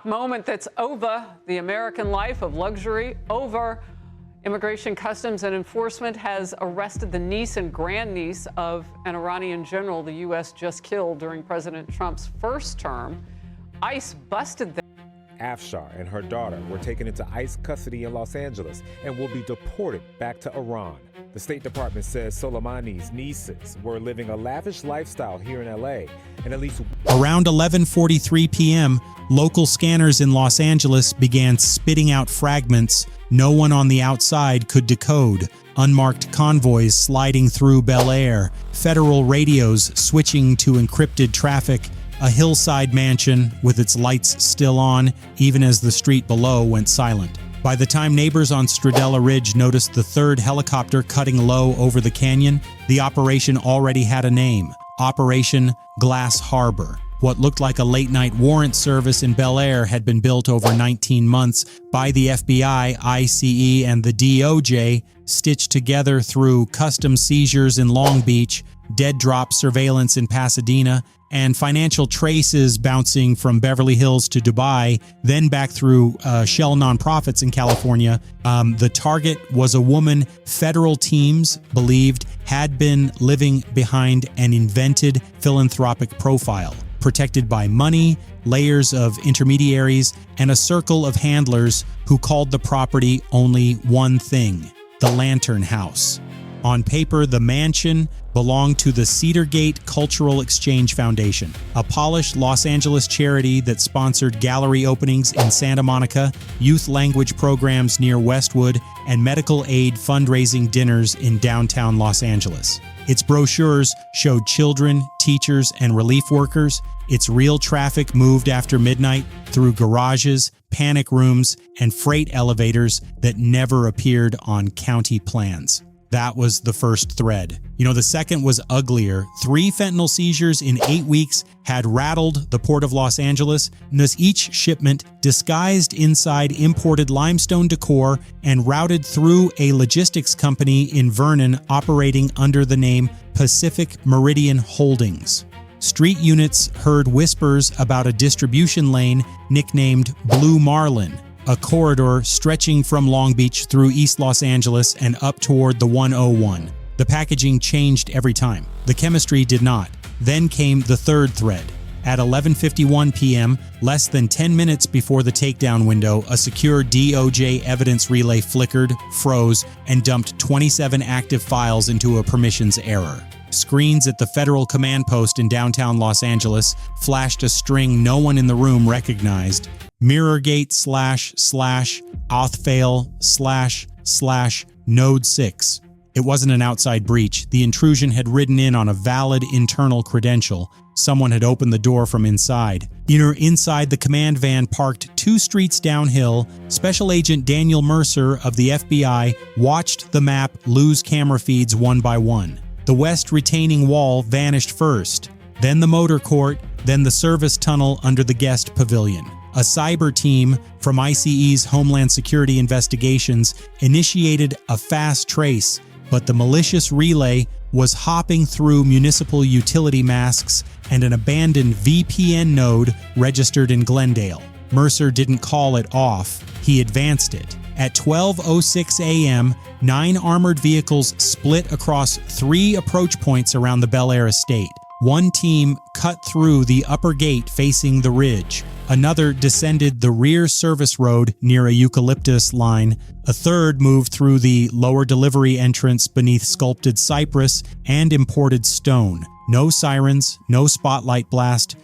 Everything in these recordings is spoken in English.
shock moment that's over the American life of luxury, over. Immigration Customs and Enforcement has arrested the niece and grandniece of an Iranian general the U.S. just killed during President Trump's first term. ICE busted them. Afshar and her daughter were taken into ICE custody in Los Angeles and will be deported back to Iran. The State Department says Soleimani's nieces were living a lavish lifestyle here in L.A. and at least around 11:43 p.m., local scanners in Los Angeles began spitting out fragments no one on the outside could decode. Unmarked convoys sliding through Bel Air, federal radios switching to encrypted traffic, a hillside mansion with its lights still on, even as the street below went silent. By the time neighbors on Stradella Ridge noticed the third helicopter cutting low over the canyon, the operation already had a name: Operation Glass Harbor. What looked like a late-night warrant service in Bel Air had been built over 19 months by the FBI, ICE, and the DOJ, stitched together through custom seizures in Long Beach, dead drop surveillance in Pasadena, and financial traces bouncing from Beverly Hills to Dubai, then back through shell nonprofits in California. The target was a woman federal teams believed had been living behind an invented philanthropic profile, protected by money, layers of intermediaries, and a circle of handlers who called the property only one thing: the Lantern House. On paper, the mansion belonged to the Cedargate Cultural Exchange Foundation, a polished Los Angeles charity that sponsored gallery openings in Santa Monica, youth language programs near Westwood, and medical aid fundraising dinners in downtown Los Angeles. Its brochures showed children, teachers, and relief workers. Its real traffic moved after midnight through garages, panic rooms, and freight elevators that never appeared on county plans. That was the first thread. The second was uglier. 3 fentanyl seizures in 8 weeks had rattled the port of Los Angeles, and each shipment disguised inside imported limestone decor and routed through a logistics company in Vernon operating under the name Pacific Meridian Holdings. Street units heard whispers about a distribution lane nicknamed Blue Marlin, a corridor stretching from Long Beach through East Los Angeles and up toward the 101. The packaging changed every time. The chemistry did not. Then came the third thread. At 11:51 p.m., less than 10 minutes before the takedown window, a secure DOJ evidence relay flickered, froze, and dumped 27 active files into a permissions error. Screens at the federal command post in downtown Los Angeles flashed a string no one in the room recognized: Mirrorgate / authfail / node 6. It wasn't an outside breach. The intrusion had ridden in on a valid internal credential. Someone had opened the door from inside. Inside the command van parked 2 streets downhill, Special Agent Daniel Mercer of the FBI watched the map lose camera feeds one by one. The west retaining wall vanished first, then the motor court, then the service tunnel under the guest pavilion. A cyber team from ICE's Homeland Security Investigations initiated a fast trace, but the malicious relay was hopping through municipal utility masks and an abandoned VPN node registered in Glendale. Mercer didn't call it off, he advanced it. At 12:06 a.m., 9 armored vehicles split across 3 approach points around the Bel Air estate. One team cut through the upper gate facing the ridge. Another descended the rear service road near a eucalyptus line. A third moved through the lower delivery entrance beneath sculpted cypress and imported stone. No sirens, no spotlight blast.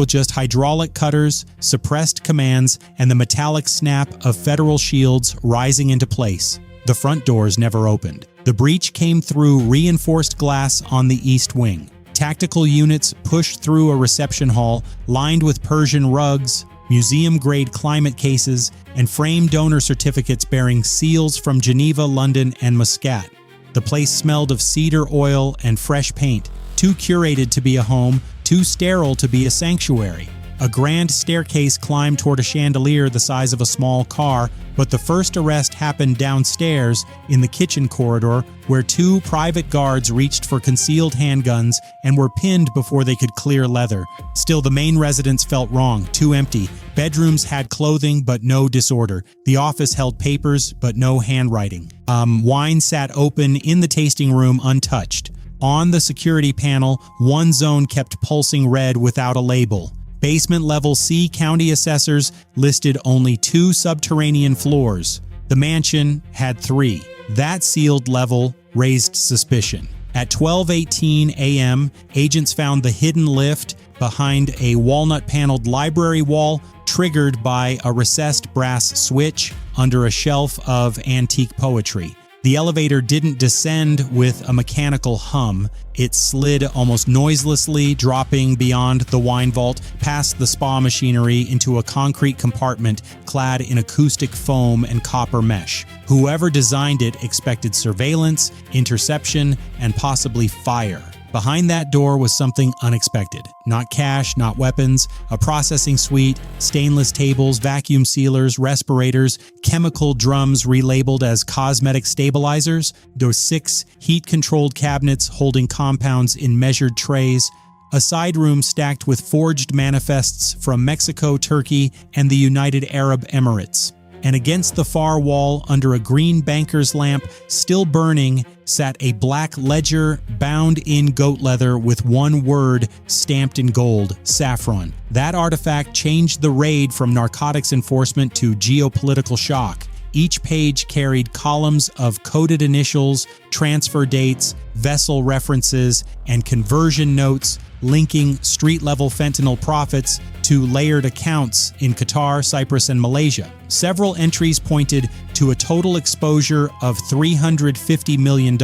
Just hydraulic cutters, suppressed commands, and the metallic snap of federal shields rising into place. The front doors never opened. The breach came through reinforced glass on the east wing. Tactical units pushed through a reception hall lined with Persian rugs, museum-grade climate cases, and framed donor certificates bearing seals from Geneva, London, and Muscat. The place smelled of cedar oil and fresh paint, too curated to be a home, too sterile to be a sanctuary. A grand staircase climbed toward a chandelier the size of a small car, but the first arrest happened downstairs in the kitchen corridor, where two private guards reached for concealed handguns and were pinned before they could clear leather. Still, the main residence felt wrong, too empty. Bedrooms had clothing, but no disorder. The office held papers, but no handwriting. Wine sat open in the tasting room untouched. On the security panel, one zone kept pulsing red without a label. Basement level C county assessors listed only 2 subterranean floors. The mansion had 3. That sealed level raised suspicion. At 12:18 a.m., agents found the hidden lift behind a walnut-paneled library wall, triggered by a recessed brass switch under a shelf of antique poetry. The elevator didn't descend with a mechanical hum. It slid almost noiselessly, dropping beyond the wine vault, past the spa machinery into a concrete compartment clad in acoustic foam and copper mesh. Whoever designed it expected surveillance, interception, and possibly fire. Behind that door was something unexpected. Not cash, not weapons, a processing suite, stainless tables, vacuum sealers, respirators, chemical drums relabeled as cosmetic stabilizers, those 6 heat-controlled cabinets holding compounds in measured trays, a side room stacked with forged manifests from Mexico, Turkey, and the United Arab Emirates. And against the far wall, under a green banker's lamp still burning, sat a black ledger bound in goat leather with one word stamped in gold: saffron. That artifact changed the raid from narcotics enforcement to geopolitical shock. Each page carried columns of coded initials, transfer dates, vessel references, and conversion notes linking street-level fentanyl profits to layered accounts in Qatar, Cyprus, and Malaysia. Several entries pointed to a total exposure of $350 million.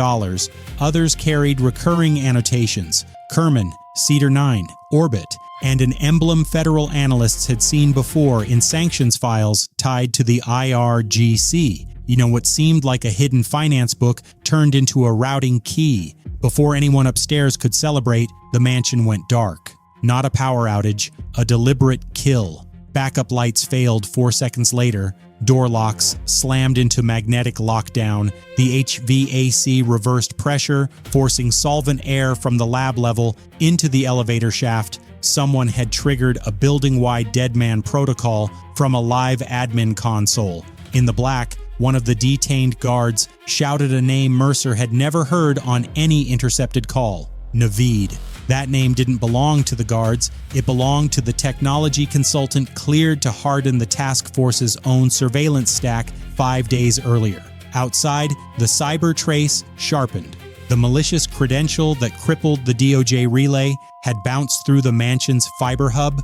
Others carried recurring annotations: Kerman, Cedar 9, Orbit, and an emblem federal analysts had seen before in sanctions files tied to the IRGC. You know, what seemed like a hidden finance book turned into a routing key. Before anyone upstairs could celebrate, the mansion went dark. Not a power outage, a deliberate kill. Backup lights failed 4 seconds later. Door locks slammed into magnetic lockdown. The HVAC reversed pressure, forcing solvent air from the lab level into the elevator shaft. Someone had triggered a building-wide deadman protocol from a live admin console. In the black, one of the detained guards shouted a name Mercer had never heard on any intercepted call: Naveed. That name didn't belong to the guards. It belonged to the technology consultant cleared to harden the task force's own surveillance stack 5 days earlier. Outside, the cyber trace sharpened. The malicious credential that crippled the DOJ relay had bounced through the mansion's fiber hub,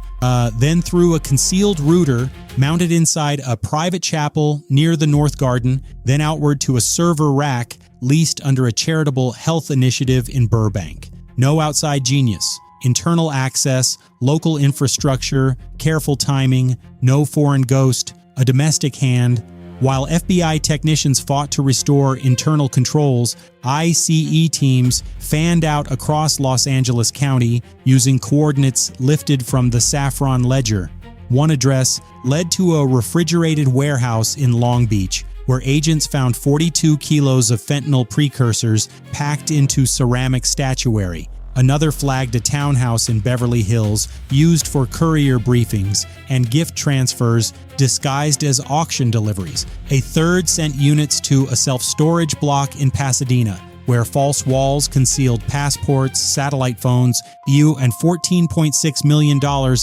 then through a concealed router mounted inside a private chapel near the North Garden, then outward to a server rack leased under a charitable health initiative in Burbank. No outside genius. Internal access, local infrastructure, careful timing, no foreign ghost, a domestic hand. While FBI technicians fought to restore internal controls, ICE teams fanned out across Los Angeles County using coordinates lifted from the Saffron Ledger. One address led to a refrigerated warehouse in Long Beach, where agents found 42 kilos of fentanyl precursors packed into ceramic statuary. Another flagged a townhouse in Beverly Hills used for courier briefings and gift transfers disguised as auction deliveries. A third sent units to a self-storage block in Pasadena, where false walls concealed passports, satellite phones, and $14.6 million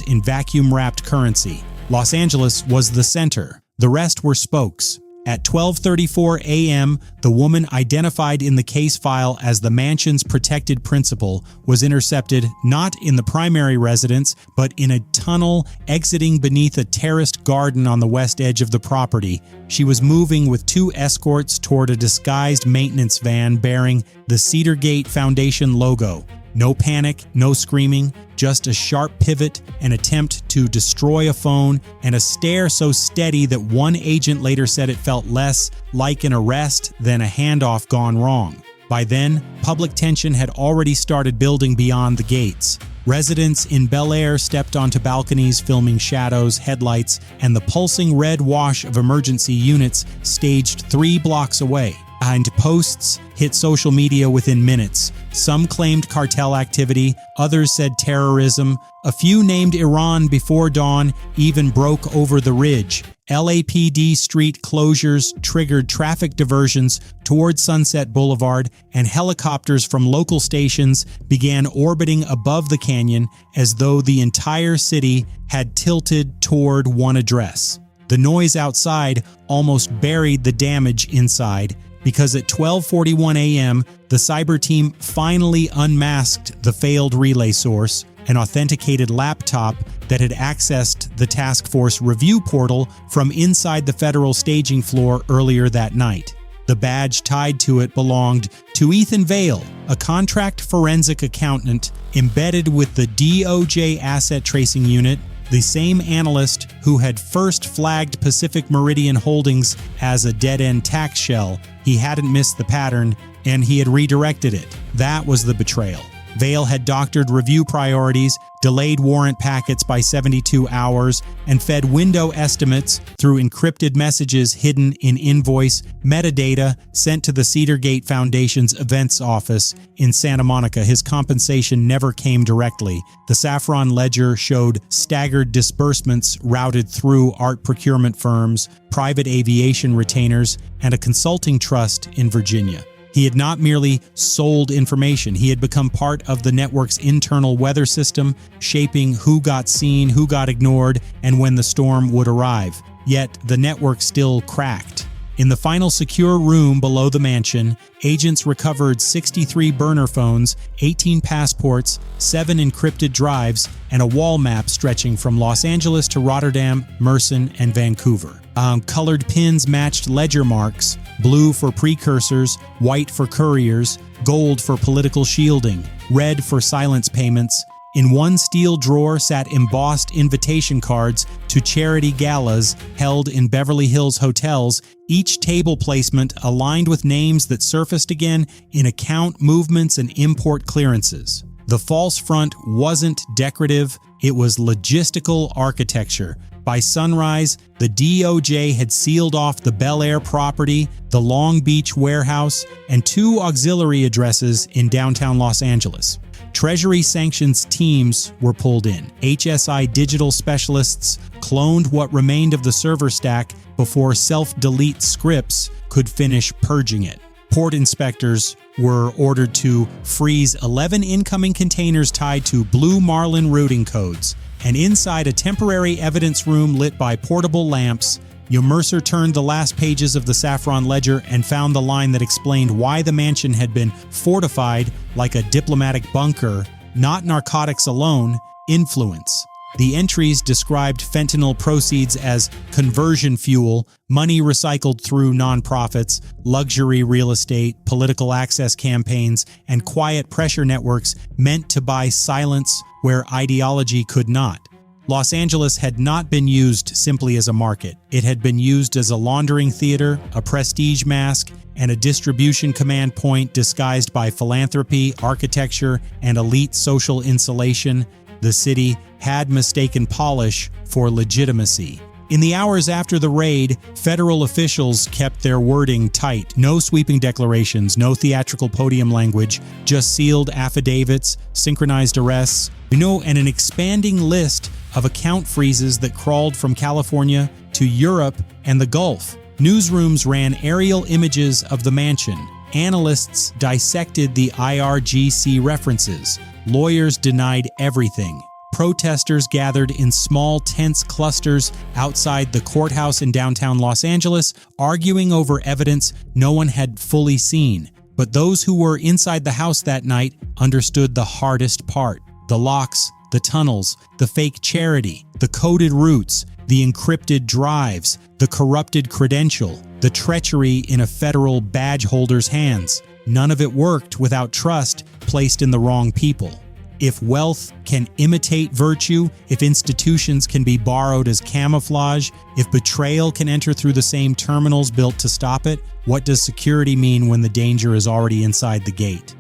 in vacuum-wrapped currency. Los Angeles was the center. The rest were spokes. At 12:34 a.m., the woman identified in the case file as the mansion's protected principal was intercepted not in the primary residence, but in a tunnel exiting beneath a terraced garden on the west edge of the property. She was moving with 2 escorts toward a disguised maintenance van bearing the Cedar Gate Foundation logo. No panic, no screaming, just a sharp pivot, an attempt to destroy a phone, and a stare so steady that one agent later said it felt less like an arrest than a handoff gone wrong. By then, public tension had already started building beyond the gates. Residents in Bel Air stepped onto balconies filming shadows, headlights, and the pulsing red wash of emergency units staged 3 blocks away. And posts hit social media within minutes. Some claimed cartel activity, others said terrorism. A few named Iran before dawn even broke over the ridge. LAPD street closures triggered traffic diversions towards Sunset Boulevard, and helicopters from local stations began orbiting above the canyon as though the entire city had tilted toward one address. The noise outside almost buried the damage inside, because at 12:41 a.m., the cyber team finally unmasked the failed relay source, an authenticated laptop that had accessed the task force review portal from inside the federal staging floor earlier that night. The badge tied to it belonged to Ethan Vale, a contract forensic accountant embedded with the DOJ Asset Tracing Unit, the same analyst who had first flagged Pacific Meridian Holdings as a dead-end tax shell. He hadn't missed the pattern, and he had redirected it. That was the betrayal. Vale had doctored review priorities, delayed warrant packets by 72 hours, and fed window estimates through encrypted messages hidden in invoice metadata sent to the Cedar Gate Foundation's events office in Santa Monica. His compensation never came directly. The Saffron ledger showed staggered disbursements routed through art procurement firms, private aviation retainers, and a consulting trust in Virginia. He had not merely sold information, he had become part of the network's internal weather system, shaping who got seen, who got ignored, and when the storm would arrive. Yet the network still cracked. In the final secure room below the mansion, agents recovered 63 burner phones, 18 passports, 7 encrypted drives, and a wall map stretching from Los Angeles to Rotterdam, Mersin, and Vancouver. Colored pins matched ledger marks, blue for precursors, white for couriers, gold for political shielding, red for silence payments. In one steel drawer sat embossed invitation cards to charity galas held in Beverly Hills hotels, each table placement aligned with names that surfaced again in account movements and import clearances. The false front wasn't decorative, it was logistical architecture. By sunrise, the DOJ had sealed off the Bel Air property, the Long Beach warehouse, and 2 auxiliary addresses in downtown Los Angeles. Treasury sanctions teams were pulled in. HSI digital specialists cloned what remained of the server stack before self-delete scripts could finish purging it. Port inspectors were ordered to freeze 11 incoming containers tied to Blue Marlin routing codes. And inside a temporary evidence room lit by portable lamps, Mercer turned the last pages of the Saffron ledger and found the line that explained why the mansion had been fortified like a diplomatic bunker, not narcotics alone, influence. The entries described fentanyl proceeds as conversion fuel, money recycled through nonprofits, luxury real estate, political access campaigns, and quiet pressure networks meant to buy silence where ideology could not. Los Angeles had not been used simply as a market. It had been used as a laundering theater, a prestige mask, and a distribution command point disguised by philanthropy, architecture, and elite social insulation. The city had mistaken polish for legitimacy. In the hours after the raid, federal officials kept their wording tight. No sweeping declarations, no theatrical podium language, just sealed affidavits, synchronized arrests, and an expanding list of account freezes that crawled from California to Europe and the Gulf. Newsrooms ran aerial images of the mansion. Analysts dissected the IRGC references. Lawyers denied everything. Protesters gathered in small, tense clusters outside the courthouse in downtown Los Angeles, arguing over evidence no one had fully seen. But those who were inside the house that night understood the hardest part: the locks, the tunnels, the fake charity, the coded routes, the encrypted drives, the corrupted credential, the treachery in a federal badge holder's hands. None of it worked without trust placed in the wrong people. If wealth can imitate virtue, if institutions can be borrowed as camouflage, if betrayal can enter through the same terminals built to stop it, what does security mean when the danger is already inside the gate?